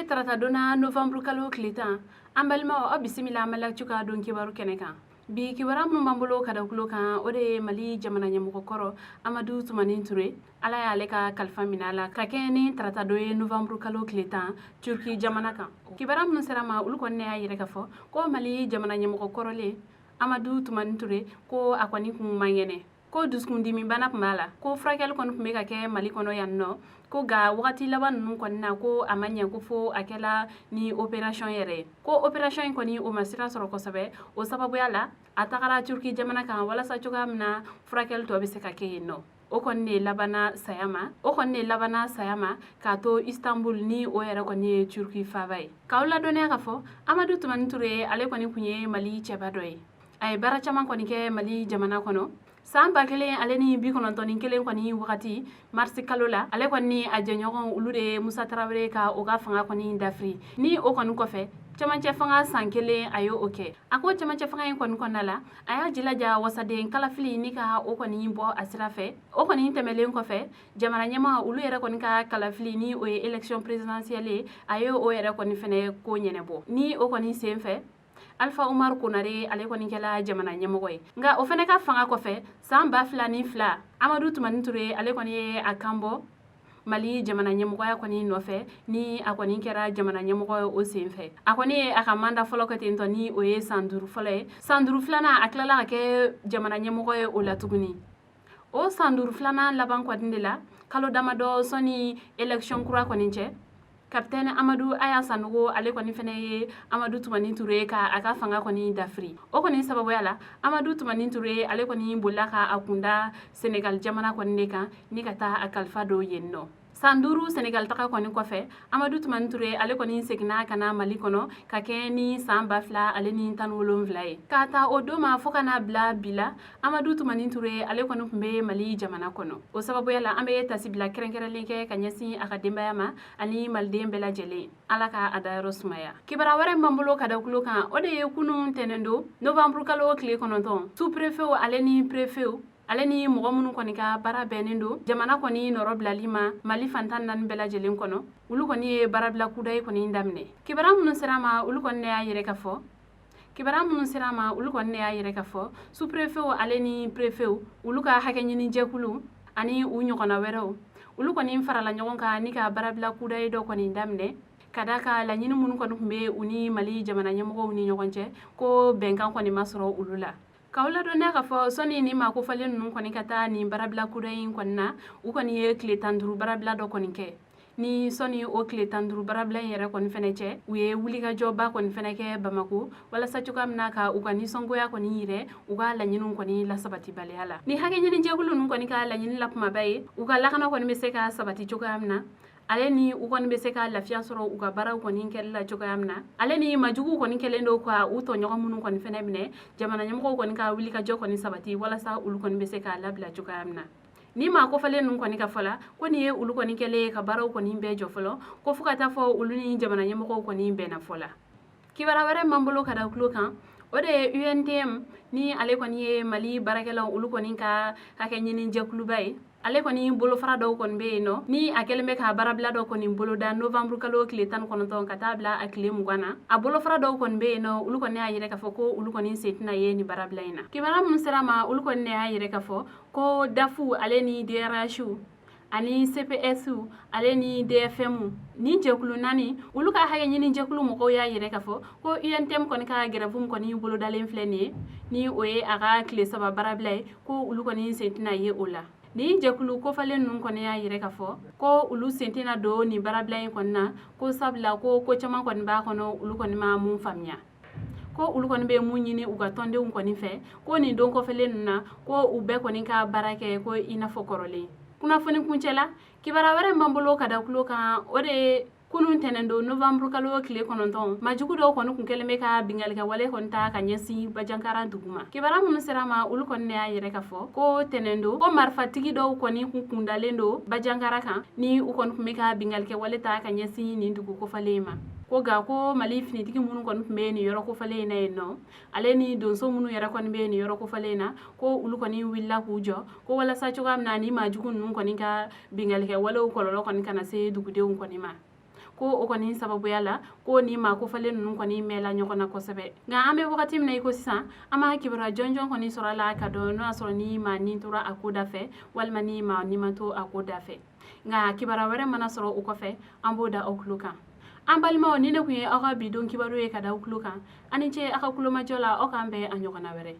taratadona November kalo klita ambalma o bisimila malak cuka don kibaru keneka bi kibara mun bambulo kada kulo kan ode mali jamana nyamuko koro Amadou Toumani Touré ala ya leka kalfa minala kakeni taratado e November kalo klita Turki jamana kan kibara mun serama ul konne ayire kafo ko mali jamana nyamuko koro le Amadou Toumani Touré ko akwani kun mangene ko duskundi min bana kumala ko frakel kon kumbe ka ke mali kono yanno ko ga wakati laban nun konna ko amanya ko fo akela ni operation yere ko operation ko ni o masira soro ko sabe o sababu yala atakara Turki jamana kan wala sa cuga mina frakel to be se ka ke no o konne labana sayama ka to Istanbul ni o yere ko ni Turki favay kawla done ka fo Amadou Toumani Touré ale ko ni kunye mali chebadoy ay bara chaman ko ni ke mali jamana kono samba kelen ale ni bi konontoni kelen kwani wakati marsi kalola ale kwani ajenyogon ulude Musa Traoré ka oga fanga kwani dafri ni o kwani kofe chamanche fanga sankele ayo oke ako chamanche fanga kwani konala aya jilaja wasade kala fili ni ka o kwani bo asirafe o kwani temelen kofe jamana nyama ulu yere kwani ka kala fili ni o election présidentielle ayo o yere kwani fene ko nyenebo ni o kwani semfe Alpha Umar Konare ale koni kela jamana nyemogoy nga o fene ka fanga kofe samba flani fla Amadou Toumani Touré ale koni akambo mali jamana nyemogoya koni nofe ni akoni kera jamana nyemogoy o senfe akoni akamanda folo ko tento ni o ye sanduru flana aklala ke jamana nyemogoy o latuguni o sanduru flana laban ko dindela kalo damado soni election kura koni nche Capitaine Amadou aya sanugo ale koni fene ye Amadou Toumani Touré ka aka fanga koni dafri o koni sababu yala Amadou Toumani Touré ale koni bolaka akunda Senegal jamana koni neka ni kata akalfa do yenno Sanduru Senegal taka koni kofe Amadou Toumani Touré ale koni segna kana mali kono ka keni samba fla ale ni tan wolonvlaye kata odoma fokana bla bila Amadou Toumani Touré ale koni kumbe mali jamana kono o sababu yala ambe tasibla kerenkerelenke kanyasi akadembayama ani malde bela jele alaka adayro sumaya kibara ware mambulo kada kulo kan ode kunu tenendo November kalo kle kono ton sous préfet ale ni préfet ale ni mɔgɔ minnu kɔni ka bara bɛnnen do jamana kɔni nɔrɔ bilali ma mali fantan naani bɛɛ lajɛlen kɔnɔ olu kɔni ye barabila kudayi kɔni daminɛ kibara minnu sera ma olu kɔni ne y'a yɛrɛ ka fɔ sous-préfet ale ni préfet olu ka hakɛ ɲini jɛkulu ani u ɲɔgɔnna wɛrɛw olu kɔni farala ɲɔgɔn kan ni ka barabila kudayi dɔ kɔni daminɛ ka da ka laɲini minnu kɔni tun bɛ u ni mali jamana ɲɛmɔgɔw ni ɲɔgɔn cɛ ko bɛnkan kɔni ma sɔrɔ olu la kawla do ne ka fɔ soni ni ma ko falen nun kɔni ka taa ni barabila kudayin kɔni na u kɔni ye tile 15 barabila dɔ kɔni kɛ ni soni o tile 15 barabila yɛrɛ kɔni fɛnɛ cɛ u ye wulikajɔba kɔni fɛnɛ kɛ Bamako walasa cogoya min na ka u ka nisɔngoya kɔni yirɛ u ka laɲiniw kɔni la sabati baliya la ni hakɛ ɲini jɛkulu nun kɔni ka laɲini la kumaba ye u ka lakana kɔni bɛ se ka sabati cogoya min na ale ni u kɔni bɛ se ka lafiya sɔrɔ u ka baaraw kɔni kɛli la cogoya min na ale ni majugu kɔni kɛlen do ka u tɔɲɔgɔn minnu kɔni fɛnɛ minɛ jamana ɲɛmɔgɔw kɔni ka wulikajɔ kɔni sabati walasa olu kɔni bɛ se ka labila cogoya min na ni ma ko falen nun kɔni ka fɔla ko ni ye olu kɔni kɛlen ka baaraw kɔni bɛɛ jɔ fɔlɔ ko fo ka taa fɔ olu ni jamana ɲɛmɔgɔw kɔni bɛnna fɔla kibara wɛrɛ man bolo ka da kulo kan o de ye UNTM ni ale kɔni ye mali baarakɛlaw olu kɔni ka hakɛ ɲini jɛkuluba ye ale kɔni bolofara dɔw kɔni bɛ yen nɔ ni a kɛlen bɛ ka barabila dɔw kɔni boloda November kalo tile 19 ka taa bila a tile 20 na a bolofara dɔw kɔni bɛ yen nɔ olu kɔni y'a yɛrɛ k'a fɔ ko olu kɔni sen tɛna ye ni barabila in na kibara minnu sera ma olu kɔni y'a yɛrɛ k'a fɔ ko DAFU ale ni DRH ani CPS ale ni DFM ni jɛkulu naani olu ka hakɛ ɲini jɛkulu mɔgɔw y'a yɛrɛ k'a fɔ ko UNTM kɔni ka grève kɔni bolodalen filɛ nin ye ni o ye a ka tile 3 barabila ye ko olu kɔni sen tɛna ye o la ni jɛkulu kofalen nun kɔni y'a yɛrɛ k'a fɔ ko olu sen tɛna don ni barabila in kɔni na ko sabula ko caman kɔni b'a kɔnɔ olu kɔni ma mun faamuya ko ulu kɔni bɛ mun ɲini u ka tɔndenw kɔni fɛ ko nin don kɔfɛlen ninnu na ko u bɛɛ kɔni ka baara kɛ ko i n'a fɔ kɔrɔlen kunnafoni kuncɛla kibara wɛrɛ man bolo ka da kulo kan o de ye kunun tɛnɛndo November kalo tile 9 majugu dɔw kɔni kun kɛlen bɛ ka bingalikɛ wale kɔni ta ka ɲɛsin Bajankara dugu ma kibara minnu sera ma olu kɔni ne y'a yɛrɛ ka fɔ ko tɛnɛndo ko marifatigi dɔw kɔni kun kundalen do Bajankara kan ni u kɔni kun bɛ ka bingalikɛ wale ta ka ɲɛsin nin dugu kofalen ma ko ga ko mali finitigi minnu kɔni tun bɛ nin yɔrɔ kofalen na yen nɔ ale ni donso minnu yɛrɛ kɔni bɛ nin yɔrɔ kofalen na ko olu kɔni wulila k'u jɔ ko walasa cogoya min na ni majugu ninnu kɔni ka bingalikɛ walew kɔlɔlɔ kɔni kana se dugudenw kɔni ma ko o kɔni sababuya la ko ni ma ko falen ninnu kɔni mɛla ɲɔgɔn na kosɛbɛ nka an bɛ wagati min na i ko sisan an b'a kibaruya jɔnjɔn kɔni sɔrɔ a la ka dɔn n'o y'a sɔrɔ ni ma ni tora a ko da fɛ walima ni ma ni ma to a ko da fɛ nka kibaruya wɛrɛ mana sɔrɔ o kɔfɛ an b'o da aw tulo kan an balimaw ni ne kun ye aw ka bidon kibaru ye ka da aw tulo kan ani ce aw ka kulomajɔ la aw k'an bɛn a ɲɔgɔnna wɛrɛ